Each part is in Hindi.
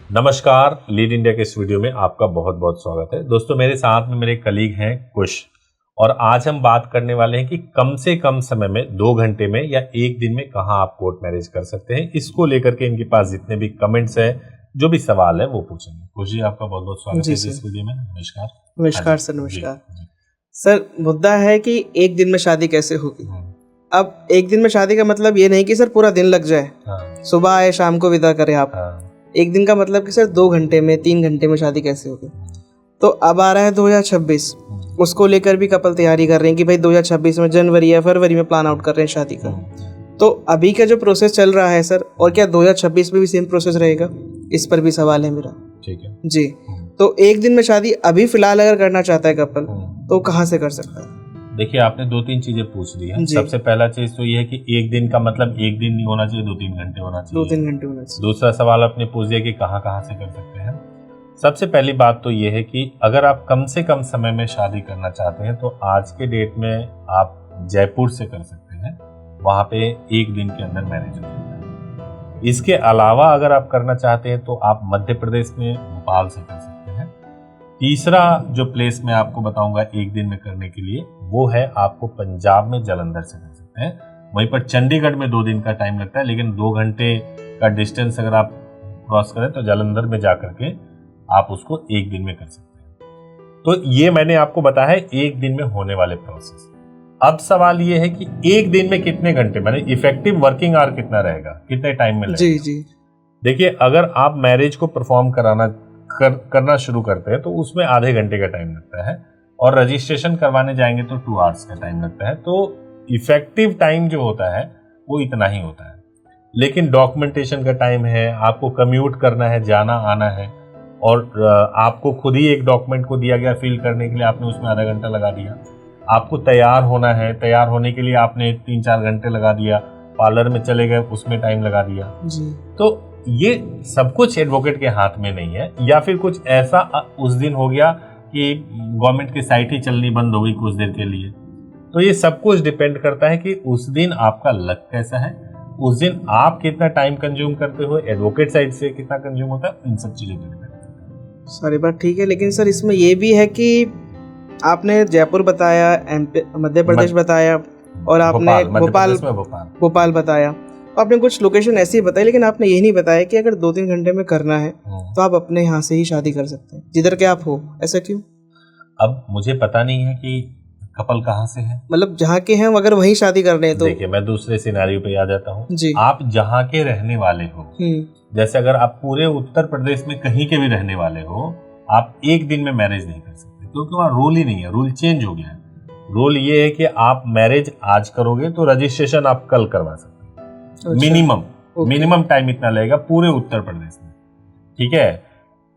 नमस्कार, लीड इंडिया के इस वीडियो में आपका बहुत बहुत स्वागत है। दोस्तों, मेरे साथ में मेरे कलीग हैं कुश, और आज हम बात करने वाले हैं कि कम से कम समय में 2 घंटे में या 1 दिन में कहां आप कोर्ट मैरिज कर सकते हैं। इसको लेकर के इनके पास जितने भी कमेंट्स है, जो भी सवाल है वो पूछेंगे। कुश जी, आपका बहुत बहुत स्वागत है इस वीडियो में। नमस्कार। नमस्कार सर। नमस्कार सर। मुद्दा है कि 1 दिन में शादी कैसे होगी। अब 1 दिन में शादी का मतलब ये नहीं कि सर पूरा दिन लग जाए, सुबह आए शाम को विदा करें आप। 1 दिन का मतलब कि सर 2 घंटे में 3 घंटे में शादी कैसे होगी। तो अब आ रहा है 2026, उसको लेकर भी कपल तैयारी कर रहे हैं कि भाई 2026 में जनवरी या फरवरी में प्लान आउट कर रहे हैं शादी का। तो अभी का जो प्रोसेस चल रहा है सर, और क्या 2026 में भी सेम प्रोसेस रहेगा, इस पर भी सवाल है मेरा। ठीक है जी। तो 1 दिन में शादी अभी फिलहाल अगर करना चाहता है कपल, तो कहाँ से कर सकता है? देखिए, आपने 2-3 चीजें पूछ ली है। सबसे पहला चीज तो ये है कि 1 दिन का मतलब 1 दिन नहीं होना चाहिए, 2-3 घंटे होना चाहिए। 2-3 घंटे होना चाहिए। दूसरा सवाल आपने पूछ दिया कि कहाँ से कर सकते हैं। सबसे पहली बात तो ये है कि अगर आप कम से कम समय में शादी करना चाहते हैं तो आज के डेट में आप जयपुर से कर सकते हैं। वहाँ पे 1 दिन के अंदर मैरिज हो सकता है। इसके अलावा अगर आप करना चाहते हैं तो आप मध्य प्रदेश में भोपाल से कर सकते हैं। तीसरा जो प्लेस मैं आपको बताऊंगा 1 दिन में करने के लिए, वो है आपको पंजाब में जलंधर से कर सकते हैं। वहीं पर चंडीगढ़ में 2 दिन का टाइम लगता है, लेकिन 2 घंटे का डिस्टेंस अगर आप क्रॉस करें तो जलंधर में जाकर के आप उसको 1 दिन में कर सकते हैं। तो ये मैंने आपको बताया है 1 दिन में होने वाले प्रोसेस। अब सवाल ये है कि 1 दिन में कितने घंटे, माने इफेक्टिव वर्किंग आवर कितना रहेगा, कितने टाइम में लगेगा। जी। देखिए, अगर आप मैरिज को परफॉर्म करना शुरू करते हैं तो उसमें आधे घंटे का टाइम लगता है, और रजिस्ट्रेशन करवाने जाएंगे तो 2 आवर्स का टाइम लगता है। तो इफेक्टिव टाइम जो होता है वो इतना ही होता है। लेकिन डॉक्यूमेंटेशन का टाइम है, आपको कम्यूट करना है, जाना आना है, और आपको खुद ही एक डॉक्यूमेंट को दिया गया फिल करने के लिए, आपने उसमें आधा घंटा लगा दिया। आपको तैयार होना है, तैयार होने के लिए आपने 3-4 घंटे लगा दिया। पार्लर में चले गए, उसमें टाइम लगा दिया जी। तो ये सब कुछ एडवोकेट के हाथ में नहीं है, या फिर कुछ ऐसा उस दिन हो गया कि गवर्नमेंट की साइट ही चलनी बंद हो गई कुछ देर के लिए। तो ये सब कुछ डिपेंड करता है कि उस दिन आपका लक कैसा है, उस दिन आप कितना टाइम कंज्यूम करते हो, एडवोकेट साइड से कितना कंज्यूम होता है, इन सब चीजों पर डिपेंड करता है। सारी बात ठीक है, लेकिन सर इसमें ये भी है कि आपने जयपुर बताया, मध्य प्रदेश बताया, और आपने भोपाल बताया। आपने कुछ लोकेशन ऐसी बताई, लेकिन आपने ये नहीं बताया कि अगर 2-3 घंटे में करना है तो आप अपने यहाँ से ही शादी कर सकते हैं, जिधर के आप हो। ऐसा क्यों? अब मुझे पता नहीं है कि कपल कहाँ से है, मतलब जहाँ के हैं अगर वहीं शादी कर रहे हैं तो। देखिए, मैं दूसरे सिनेरियो पे आ जाता हूँ। आप जहाँ के रहने वाले हो, जैसे अगर आप पूरे उत्तर प्रदेश में कहीं के भी रहने वाले हो, आप 1 दिन में मैरिज नहीं कर सकते, क्योंकि वहाँ रूल ही नहीं है। रूल चेंज हो गया है। रूल ये है कि आप मैरिज आज करोगे तो रजिस्ट्रेशन आप कल करवा सकते हैं। मिनिमम टाइम इतना लगेगा पूरे उत्तर प्रदेश में। ठीक है,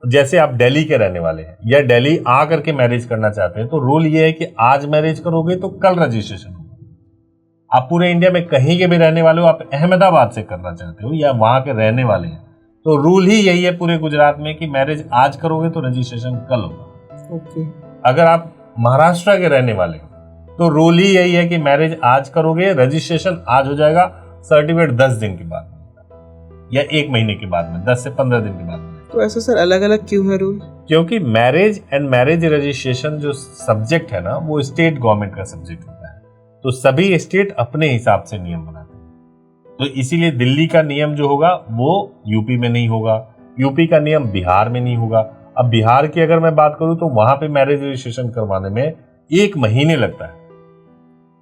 जैसे आप दिल्ली के रहने वाले हैं या दिल्ली आ करके मैरिज करना चाहते हैं, तो रूल ये है कि आज मैरिज करोगे तो कल रजिस्ट्रेशन होगा। आप पूरे इंडिया में कहीं के भी रहने वाले हो, आप अहमदाबाद से करना चाहते हो या वहां के रहने वाले हैं, तो रूल ही यही है पूरे गुजरात में कि मैरिज आज करोगे तो रजिस्ट्रेशन कल होगा। अगर आप महाराष्ट्र के रहने वाले हो तो रूल ही यही है कि मैरिज आज करोगे, रजिस्ट्रेशन आज हो जाएगा, सर्टिफिकेट 10 दिन के बाद या 1 महीने के बाद में, 10 से 15 दिन के बाद में। तो ऐसा सर अलग अलग क्यों है रूल? क्योंकि मैरिज एंड मैरिज रजिस्ट्रेशन जो सब्जेक्ट है ना, वो स्टेट गवर्नमेंट का सब्जेक्ट होता है। तो सभी स्टेट अपने हिसाब से नियम बनाते हैं। तो इसीलिए दिल्ली का नियम जो होगा वो यूपी में नहीं होगा, यूपी का नियम बिहार में नहीं होगा। अब बिहार की अगर मैं बात करूं तो वहां पे मैरिज रजिस्ट्रेशन करवाने में 1 महीने लगता है,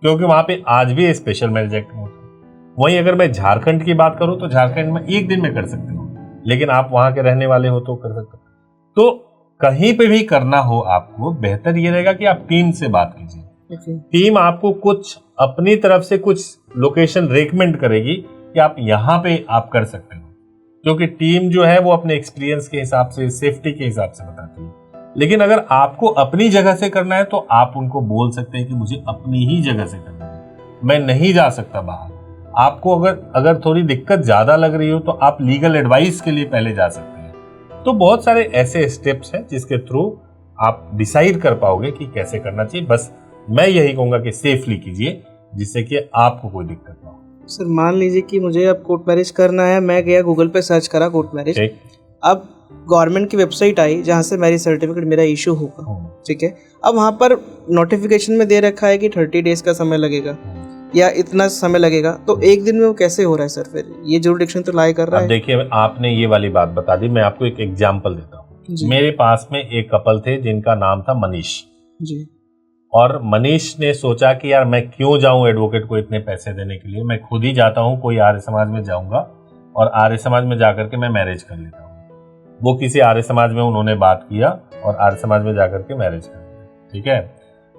क्योंकि वहां पे आज भी स्पेशल मैरिज एक्ट होता है। वहीं अगर मैं झारखंड की बात करूं तो झारखंड में 1 दिन में कर सकते हो, लेकिन आप वहां के रहने वाले हो तो कर सकते हो। तो कहीं पे भी करना हो आपको, बेहतर ये रहेगा कि आप टीम से बात कीजिए। टीम आपको कुछ अपनी तरफ से कुछ लोकेशन रेकमेंड करेगी कि आप यहाँ पे आप कर सकते हो, क्योंकि टीम जो है वो अपने एक्सपीरियंस के हिसाब से, सेफ्टी के हिसाब से बताती है। लेकिन अगर आपको अपनी जगह से करना है तो आप उनको बोल सकते हैं कि मुझे अपनी ही जगह से करना है, मैं नहीं जा सकता बाहर। आपको अगर थोड़ी दिक्कत ज्यादा लग रही हो तो आप लीगल एडवाइस के लिए पहले जा सकते हैं। तो बहुत सारे ऐसे स्टेप्स हैं जिसके थ्रू आप डिसाइड कर पाओगे कि कैसे करना चाहिए। बस मैं यही कहूंगा कि सेफली कीजिए, जिससे कि आपको कोई दिक्कत ना हो। सर मान लीजिए कि मुझे अब कोर्ट मैरिज करना है, मैं गया गूगल पे सर्च करा कोर्ट मैरिज, अब गवर्नमेंट की वेबसाइट आई जहाँ से मैरिज सर्टिफिकेट मेरा इशू होगा, ठीक है। अब वहाँ पर नोटिफिकेशन में दे रखा है कि 30 डेज का समय लगेगा या इतना समय लगेगा, तो एक दिन में वो कैसे हो रहा है सर? फिर ये जुरिडिक्शन तो लाई कर रहा है। देखिए, आपने ये वाली बात बता दी, मैं आपको एक एग्जांपल देता हूँ। मेरे पास में एक कपल थे जिनका नाम था मनीष जी। और मनीष ने सोचा कि यार मैं क्यों जाऊं एडवोकेट को इतने पैसे देने के लिए, मैं खुद ही जाता हूं, कोई आर्य समाज में जाऊंगा और आर्य समाज में जाकर के मैं मैरिज कर लेता हूं। वो किसी आर्य समाज में उन्होंने बात किया और आर्य समाज में जाकर के मैरिज कर लिया, ठीक है।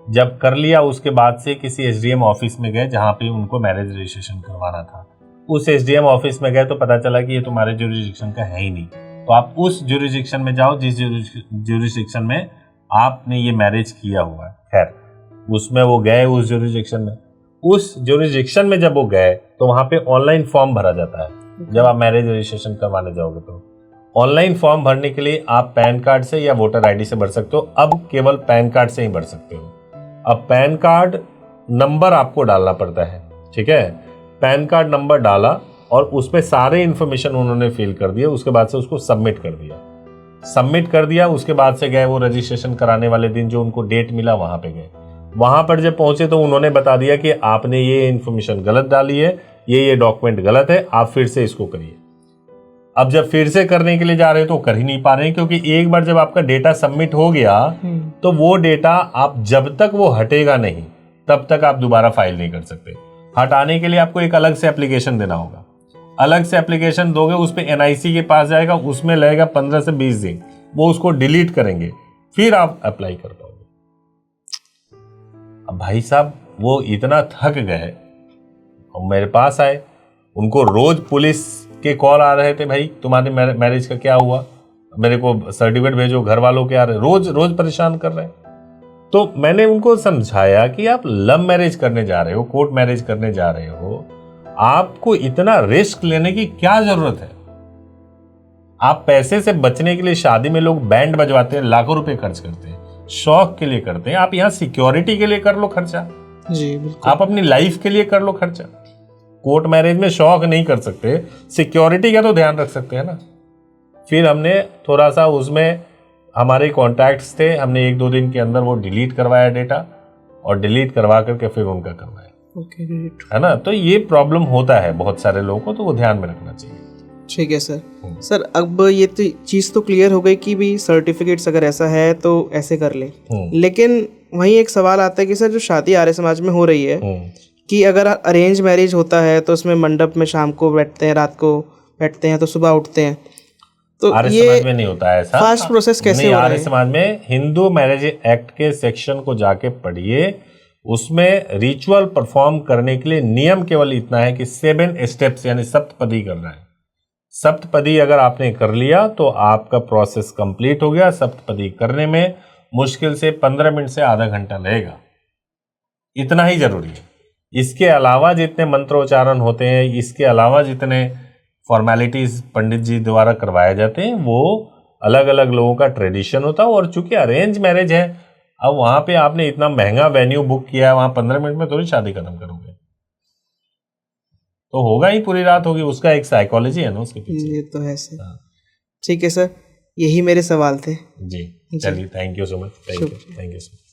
जब कर लिया उसके बाद से किसी एसडीएम ऑफिस में गए जहां पे उनको मैरिज रजिस्ट्रेशन करवाना था। उस एसडीएम ऑफिस में गए तो पता चला कि ये तुम्हारे ज्यूरिसडिक्शन का है ही नहीं, तो आप उस ज्यूरिसडिक्शन में जाओ जिस ज्यूरिसडिक्शन में आपने ये मैरिज किया हुआ है। खैर, उसमें वो गए उस ज्यूरिसडिक्शन में। उस ज्यूरिसडिक्शन में जब वो गए तो वहां पे ऑनलाइन फॉर्म भरा जाता है। जब आप मैरिज रजिस्ट्रेशन करवाने जाओगे तो ऑनलाइन फॉर्म भरने के लिए आप पैन कार्ड से या वोटर आईडी से भर सकते हो। अब केवल पैन कार्ड से ही भर सकते हो। अब पैन कार्ड नंबर आपको डालना पड़ता है, ठीक है। पैन कार्ड नंबर डाला और उसमें सारे इंफॉर्मेशन उन्होंने फिल कर दिया। उसके बाद से उसको सबमिट कर दिया। उसके बाद से गए वो रजिस्ट्रेशन कराने वाले दिन जो उनको डेट मिला वहां पे गए। वहां पर जब पहुंचे तो उन्होंने बता दिया कि आपने ये इंफॉर्मेशन गलत डाली है, ये डॉक्यूमेंट गलत है, आप फिर से इसको करिए। अब जब फिर से करने के लिए जा रहे हो तो कर ही नहीं पा रहे हैं, क्योंकि एक बार जब आपका डेटा सबमिट हो गया तो वो डेटा आप जब तक वो हटेगा नहीं तब तक आप दोबारा फाइल नहीं कर सकते। हटाने के लिए आपको एक अलग से एप्लीकेशन देना होगा। अलग से एप्लीकेशन दोगे, उस पे एनआईसी के पास जाएगा, उसमें लगेगा 15 से 20 दिन, वो उसको डिलीट करेंगे, फिर आप अप्लाई कर पाओगे। अब भाई साहब वो इतना थक गए और मेरे पास आए। उनको रोज पुलिस के कॉल आ रहे थे, भाई तुम्हारे मैरिज का क्या हुआ, मेरे को सर्टिफिकेट भेजो, घर वालों के आ रहे, रोज रोज परेशान कर रहे हैं। तो मैंने उनको समझाया कि आप लव मैरिज करने जा रहे हो, कोर्ट मैरिज करने जा रहे हो, आपको इतना रिस्क लेने की क्या जरूरत है। आप पैसे से बचने के लिए शादी में लोग बैंड बजवाते हैं, लाखों रुपए खर्च करते हैं, शौक के लिए करते हैं। आप यहाँ सिक्योरिटी के लिए कर लो खर्चा जी, बिल्कुल। आप अपनी लाइफ के लिए कर लो खर्चा। कोर्ट मैरिज में शौक नहीं कर सकते, सिक्योरिटी का तो ध्यान रख सकते हैं ना। फिर हमने थोड़ा सा उसमें हमारे कॉन्टैक्ट्स थे, हमने 1-2 दिन के अंदर वो डिलीट करवाया डेटा, और डिलीट करवा करके फिर उनका करवाया। Okay, great. है ना। तो ये प्रॉब्लम होता है बहुत सारे लोगों को, तो वो ध्यान में रखना चाहिए। ठीक है सर। सर अब ये तो चीज़ तो क्लियर हो गई कि भी सर्टिफिकेट्स अगर ऐसा है तो ऐसे कर ले, लेकिन वहीं एक सवाल आता है कि सर जो शादी आर्य समाज में हो रही है कि अगर अरेंज मैरिज होता है तो उसमें मंडप में शाम को बैठते हैं, रात को बैठते हैं, तो सुबह उठते हैं, तो आर्य ये समाज में नहीं होता है ऐसा। फास्ट प्रोसेस कैसे हो रहा है? आर्य समाज में हिंदू मैरिज एक्ट के सेक्शन को जाके पढ़िए, उसमें रिचुअल परफॉर्म करने के लिए नियम केवल इतना है कि 7 स्टेप्स यानी सप्तपदी करना है। सप्तपदी अगर आपने कर लिया तो आपका प्रोसेस कंप्लीट हो गया। सप्तपदी करने में मुश्किल से 15 मिनट से आधा घंटा लगेगा, इतना ही जरूरी है। इसके अलावा जितने मंत्रोच्चारण होते हैं, इसके अलावा जितने फॉर्मेलिटीज पंडित जी द्वारा करवाए जाते हैं, वो अलग अलग लोगों का ट्रेडिशन होता है। और चूंकि अरेंज मैरिज है, अब वहां पे आपने इतना महंगा वेन्यू बुक किया है, वहां 15 मिनट में थोड़ी शादी खत्म करोगे, तो होगा ही, पूरी रात होगी। उसका एक साइकोलॉजी है ना उसके पीछे। ये तो है सर। ठीक है सर, यही मेरे सवाल थे जी। चलिए, thank you so much. Thank you so much.